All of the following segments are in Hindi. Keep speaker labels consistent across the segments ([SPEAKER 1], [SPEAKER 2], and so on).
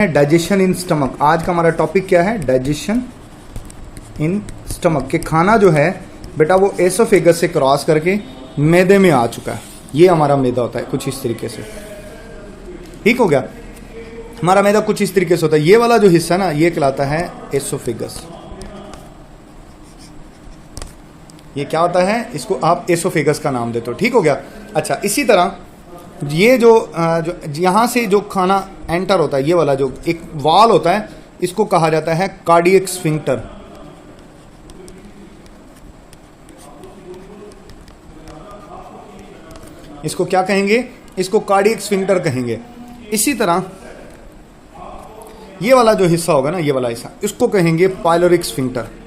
[SPEAKER 1] Digestion in stomach. आज का हमारा टॉपिक क्या है? Digestion in stomach. के खाना जो है बेटा वो एसोफेगस से क्रॉस करके मैदे में आ चुका है। ये हमारा मैदा होता है कुछ इस तरीके से। ठीक हो गया? हमारा मैदा कुछ इस तरीके से होता है। ये वाला जो हिस्सा ना ये कहलाता है एसोफेगस। ये क्या होता है? इसको आप एसोफेगस का नाम देते हो। ठीक हो गया? अच्छा, इसी तरह ये जो यहाँ से जो खाना एंटर होता है, ये वाला जो एक वाल होता है, इसको कहा जाता है कार्डियक स्फिंक्टर। इसको क्या कहेंगे? इसको कार्डियक स्फिंक्टर कहेंगे। इसी तरह ये वाला जो हिस्सा होगा ना, ये वाला हिस्सा, इसको कहेंगे पाइलोरिक स्फिंक्टर।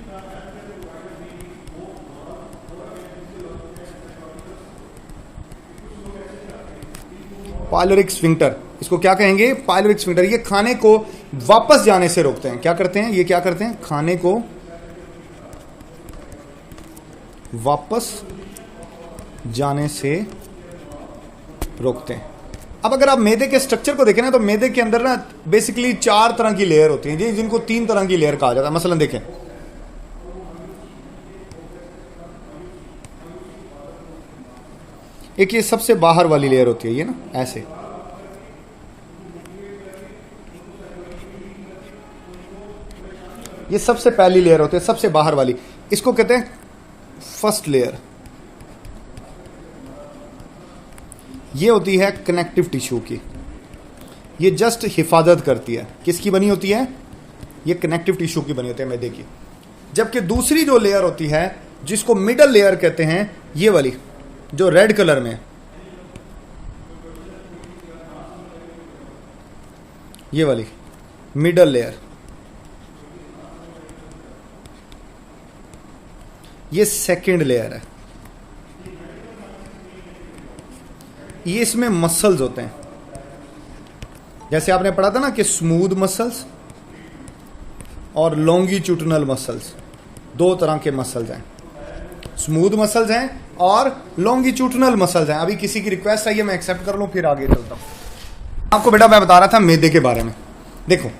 [SPEAKER 1] पाइलोरिक स्फिंक्टर, इसको क्या कहेंगे? Pyloric sphincter. ये खाने को वापस जाने से रोकते हैं। क्या करते हैं? ये क्या करते हैं? खाने को वापस जाने से रोकते हैं। अब अगर आप मैदे के स्ट्रक्चर को देखें ना, तो मैदे के अंदर ना बेसिकली 4 तरह की लेयर होती है, जिनको 3 तरह की लेयर कहा जाता है। मसलन देखें, एक ये सबसे बाहर वाली लेयर होती है, ये ना ऐसे, ये सबसे पहली लेयर होती है, सबसे बाहर वाली। इसको कहते हैं फर्स्ट लेयर। ये होती है कनेक्टिव टिश्यू की। ये जस्ट हिफाजत करती है। किसकी बनी होती है? ये कनेक्टिव टिश्यू की बनी होती है, मैदे की। जबकि दूसरी जो लेयर होती है, जिसको मिडल लेयर कहते हैं, ये वाली जो रेड कलर में, ये वाली मिडल लेयर, ये सेकंड लेयर है। ये इसमें मसल्स होते हैं। जैसे आपने पढ़ा था ना कि स्मूथ मसल्स और लॉन्गिट्यूडनल मसल्स, 2 तरह के मसल्स हैं। स्मूथ मसल्स हैं और लॉन्गिट्यूडनल मसल्स हैं। अभी किसी की रिक्वेस्ट आई है, मैं एक्सेप्ट कर लूं, फिर आगे चलता हूं। आपको बेटा मैं बता रहा था मैदे के बारे में। देखो,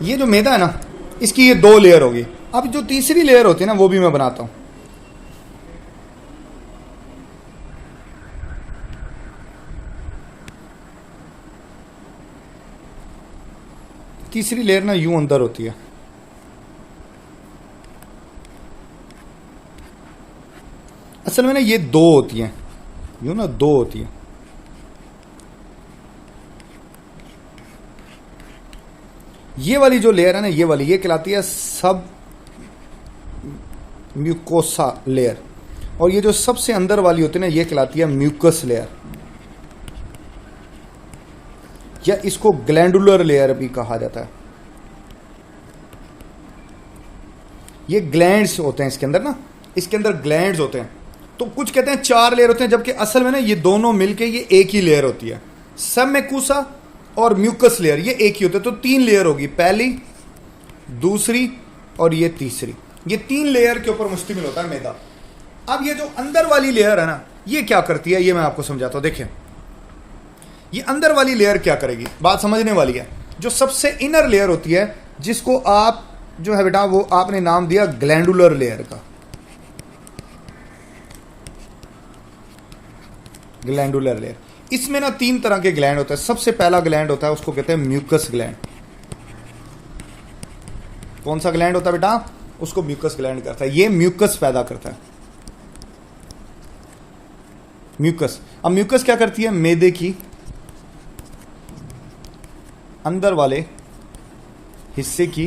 [SPEAKER 1] ये जो मैदा है ना, इसकी ये 2 लेयर होगी। अब जो तीसरी लेयर होती है ना, वो भी मैं बनाता हूं। तीसरी लेयर ना यूं अंदर होती है। असल में ना ये 2 होती हैं, यूं ना 2 होती है। ये वाली जो लेयर है ना, ये वाली, ये कहलाती है सब म्यूकोसा लेयर। और ये जो सबसे अंदर वाली होती है ना, ये कहलाती है म्यूकस लेयर, या इसको ग्लैंडुलर लेयर भी कहा जाता है। ये ग्लैंड्स होते हैं इसके अंदर ना, इसके अंदर ग्लैंड्स होते हैं। तो कुछ कहते हैं 4 लेयर होते हैं, जबकि असल में ना ये दोनों मिलके ये एक ही लेयर होती है। सब म्यूकोसा और म्यूकस लेयर ये एक ही होते हैं। तो 3 लेयर होगी, पहली, दूसरी और ये तीसरी। ये 3 लेयर के ऊपर मुश्तमिल होता है मैदा। अब ये जो अंदर वाली लेयर है ना, ये क्या करती है, ये मैं आपको समझाता हूं। देखें, ये अंदर वाली लेयर क्या करेगी, बात समझने वाली है। जो सबसे इनर लेयर होती है, जिसको आप जो है बेटा वो आपने नाम दिया ग्लैंडुलर लेयर का। ग्लैंडुलर लेयर, इसमें ना 3 तरह के ग्लैंड होते हैं। सबसे पहला ग्लैंड होता है, उसको कहते हैं म्यूकस ग्लैंड। कौन सा ग्लैंड होता है बेटा? उसको म्यूकस ग्लैंड करता है। ये म्यूकस पैदा करता है, म्यूकस। अब म्यूकस क्या करती है? मैदे की अंदर वाले हिस्से की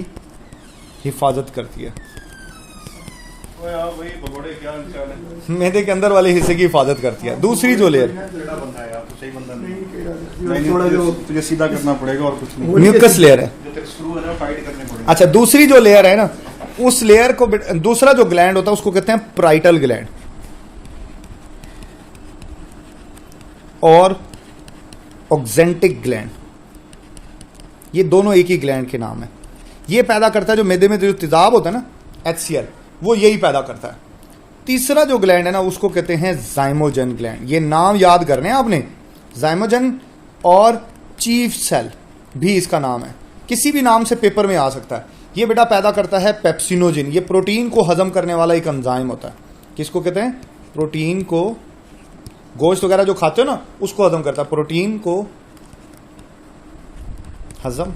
[SPEAKER 1] हिफाजत करती है। मैदे के अंदर वाले हिस्से की हिफाजत करती है। दूसरी जो लेयर,
[SPEAKER 2] तुझे सीधा करना पड़ेगा और कुछ नहीं,
[SPEAKER 1] म्यूकस लेयर है। अच्छा, दूसरी जो लेयर है ना, उस लेयर को, दूसरा जो ग्लैंड होता है उसको कहते हैं पाराइटल ग्लैंड और ऑक्जेंटिक ग्लैंड। ये दोनों एक ही ग्लैंड के नाम है। ये पैदा करता है जो मैदे में जो तेजाब होता है ना, HCl, वो यही पैदा करता है। तीसरा जो ग्लैंड है ना, उसको कहते हैं जाइमोजन ग्लैंड। ये नाम याद करने हैं आपने, जाइमोजन और चीफ सेल भी इसका नाम है। किसी भी नाम से पेपर में आ सकता है। ये बेटा पैदा करता है पेप्सिनोजिन। ये प्रोटीन को हजम करने वाला एक एंजाइम होता है। किसको कहते हैं? प्रोटीन को, गोश्त वगैरह जो खाते हो ना उसको हजम करता है। प्रोटीन को हजम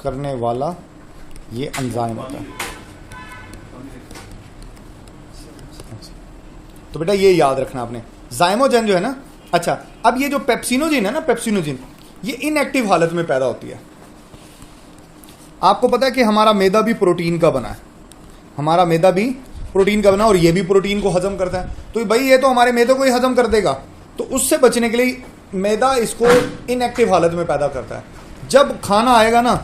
[SPEAKER 1] करने वाला ये एंजाइम होता है। तो बेटा ये याद रखना आपने, जाइमोजन जो है ना। अच्छा, अब ये जो पेप्सिनोजिन है ना, पेप्सिनोजिन ये इनएक्टिव हालत में पैदा होती है। आपको पता है कि हमारा मैदा भी प्रोटीन का बना है, हमारा मैदा भी प्रोटीन का बना और ये भी प्रोटीन को हजम करता है। तो भाई ये तो हमारे मैदे को ही हजम कर देगा, तो उससे बचने के लिए मैदा इसको इनएक्टिव हालत में पैदा करता है। जब खाना आएगा ना,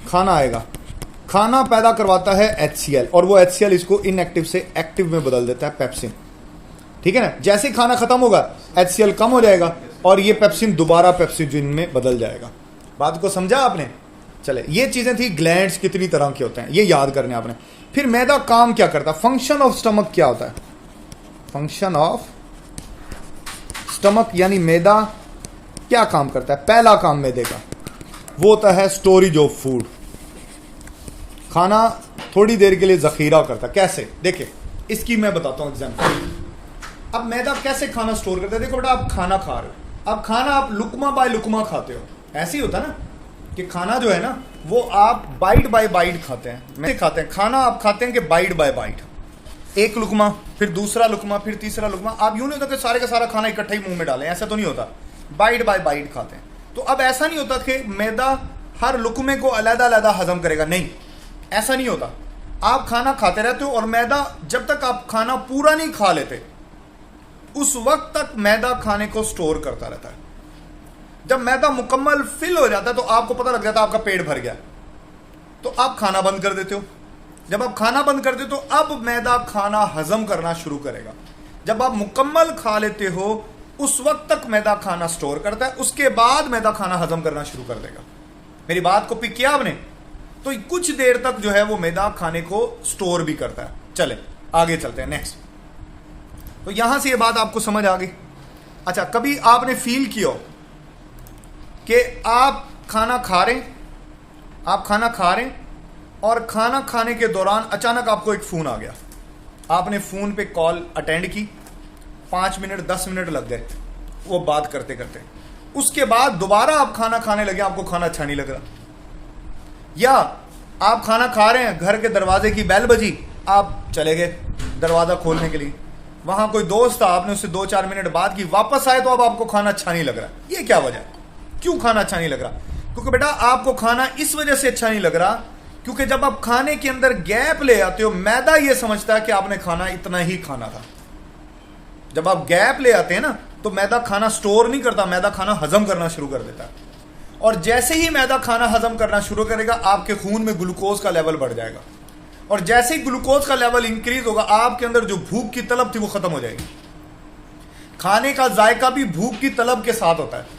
[SPEAKER 1] खाना आएगा, खाना पैदा करवाता है HCl और वो HCl इसको इनएक्टिव से एक्टिव में बदल देता है, पेप्सिन। ठीक है ना? जैसे ही खाना खत्म होगा HCl कम हो जाएगा और ये पेप्सिन दोबारा पेप्सिजिन में बदल जाएगा। बात को समझा आपने? चले, ये चीजें थी ग्लैंड्स कितनी तरह के होते हैं, ये याद करने आपने। फिर मैदा काम क्या करता है? फंक्शन ऑफ स्टमक क्या होता है? फंक्शन ऑफ स्टमक यानी मैदा क्या काम करता है? पहला काम मैदे का वो होता है स्टोरेज ऑफ फूड। खाना थोड़ी देर के लिए जखीरा करता है। कैसे? देखिए इसकी मैं बताता हूं एग्जाम्पल। अब मैदा कैसे खाना स्टोर करता है? देखो बेटा, आप खाना खा रहे हो, अब खाना आप लुकमा बाय लुकमा खाते हो। ऐसे ही होता है ना कि खाना जो है ना वो आप बाइट बाय बाइट खाते हैं। मैं खाते हैं खाना, आप खाते हैं कि बाइट बाय बाइट, एक लुकमा फिर दूसरा लुकमा फिर तीसरा लुकमा। आप यूं नहीं होता कि सारे का सारा खाना इकट्ठा ही मुंह में डालें, ऐसा तो नहीं होता, बाइट बाय बाइट खाते हैं। तो अब ऐसा नहीं होता कि मैदा हर लुकमे को अलग अलग हजम करेगा, नहीं, ऐसा नहीं होता। आप खाना खाते रहते हो और मैदा जब तक आप खाना पूरा नहीं खा लेते उस वक्त तक मैदा खाने को स्टोर करता रहता है। जब मैदा मुकम्मल फिल हो जाता है तो आपको पता लग जाता है आपका पेट भर गया, तो आप खाना बंद कर देते हो। जब आप खाना बंद कर देते हो अब मैदा खाना हजम करना शुरू करेगा। जब आप मुकम्मल खा लेते हो उस वक्त तक मैदा खाना स्टोर करता है, उसके बाद मैदा खाना हजम करना शुरू कर देगा। मेरी बात को पिक किया आपने? तो कुछ देर तक जो है वो मैदा खाने को स्टोर भी करता है। चले आगे चलते हैं नेक्स्ट। तो यहां से ये बात आपको समझ आ गई। अच्छा, कभी आपने फील किया कि आप खाना खा रहे हैं, आप खाना खा रहे हैं और खाना खाने के दौरान अचानक आपको एक फोन आ गया, आपने फोन पे कॉल अटेंड की, 5 मिनट 10 मिनट लग गए वो बात करते करते, उसके बाद दोबारा आप खाना खाने लगे, आपको खाना अच्छा नहीं लग रहा। या आप खाना खा रहे हैं, घर के दरवाजे की बेल बजी, आप चले गए दरवाजा खोलने के लिए, वहां कोई दोस्त था, आपने उससे 2-4 मिनट बात की, वापस आए तो अब आपको खाना अच्छा नहीं लग रहा। ये क्या वजह है? क्यों खाना अच्छा नहीं लग रहा? क्योंकि बेटा आपको खाना इस वजह से अच्छा नहीं लग रहा क्योंकि जब आप खाने के अंदर गैप ले आते हो, मैदा ये समझता है कि आपने खाना इतना ही खाना था। जब आप गैप ले आते हैं ना तो मैदा खाना स्टोर नहीं करता, मैदा खाना हजम करना शुरू कर देता है। और जैसे ही मैदा खाना हजम करना शुरू करेगा आपके खून में ग्लूकोज का लेवल बढ़ जाएगा, और जैसे ही ग्लूकोज का लेवल इंक्रीज होगा आपके अंदर जो भूख की तलब थी वो खत्म हो जाएगी। खाने का जायका भी भूख की तलब के साथ होता है।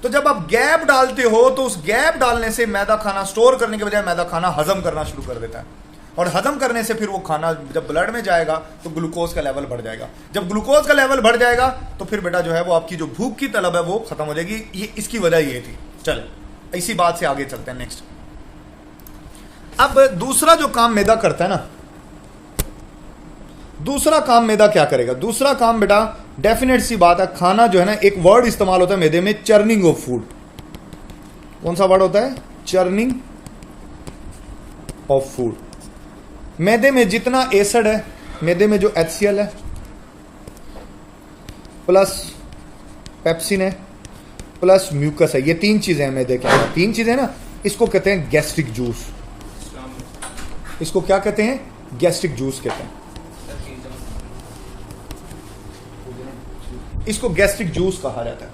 [SPEAKER 1] तो जब आप गैप डालते हो तो उस गैप डालने से मैदा खाना स्टोर करने के बजाय मैदा खाना हजम करना शुरू कर देता है, और हजम करने से फिर वो खाना जब ब्लड में जाएगा तो ग्लूकोज का लेवल बढ़ जाएगा। जब ग्लूकोज का लेवल बढ़ जाएगा तो फिर बेटा जो है वो आपकी जो भूख की तलब है वो खत्म हो जाएगी। ये इसकी वजह ये थी। चलो इसी बात से आगे चलते हैं नेक्स्ट। अब दूसरा जो काम मैदा करता है ना, दूसरा काम मैदा क्या करेगा? दूसरा काम बेटा डेफिनेट सी बात है, खाना जो है ना, एक वर्ड इस्तेमाल होता है मैदे में, चर्निंग ऑफ फूड। कौन सा वर्ड होता है? Churning of food. मैदे में जितना एसिड है, मैदे में जो HCl है प्लस पेप्सिन है प्लस म्यूकस है, ये 3 चीजें हैं मैदे के अंदर। 3 चीजें ना, इसको कहते हैं गैस्ट्रिक जूस। इसको क्या कहते हैं? गैस्ट्रिक जूस कहते हैं। इसको गैस्ट्रिक जूस कहा जाता है,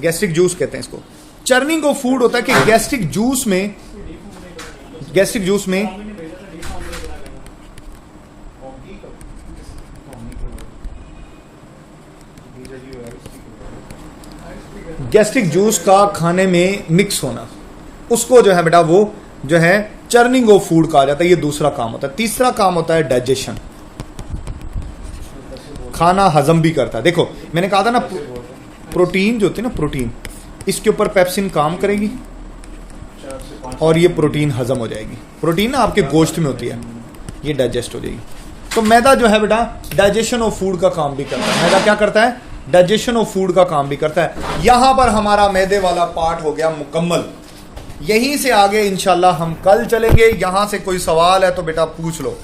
[SPEAKER 1] गैस्ट्रिक जूस कहते हैं इसको। चर्निंग ऑफ फूड होता है कि गैस्ट्रिक जूस में गैस्ट्रिक जूस का खाने में मिक्स होना, उसको जो है बेटा वो जो है चर्निंग ऑफ फूड कहा जाता है। ये दूसरा काम होता है। तीसरा काम होता है डाइजेशन, खाना हजम भी करता है। देखो मैंने कहा था ना, प्रोटीन जो होती है ना, प्रोटीन इसके ऊपर पेप्सिन काम करेगी और ये प्रोटीन हजम हो जाएगी। प्रोटीन ना आपके गोश्त में होती है, ये डाइजेस्ट हो जाएगी। तो मैदा जो है बेटा डाइजेशन ऑफ फूड का काम भी करता है। मैदा क्या करता है? डाइजेशन ऑफ फूड का काम भी करता है। यहां पर हमारा मैदे वाला पार्ट हो गया मुकम्मल। यहीं से आगे इंशाल्लाह हम कल चलेंगे। यहां से कोई सवाल है तो बेटा पूछ लो।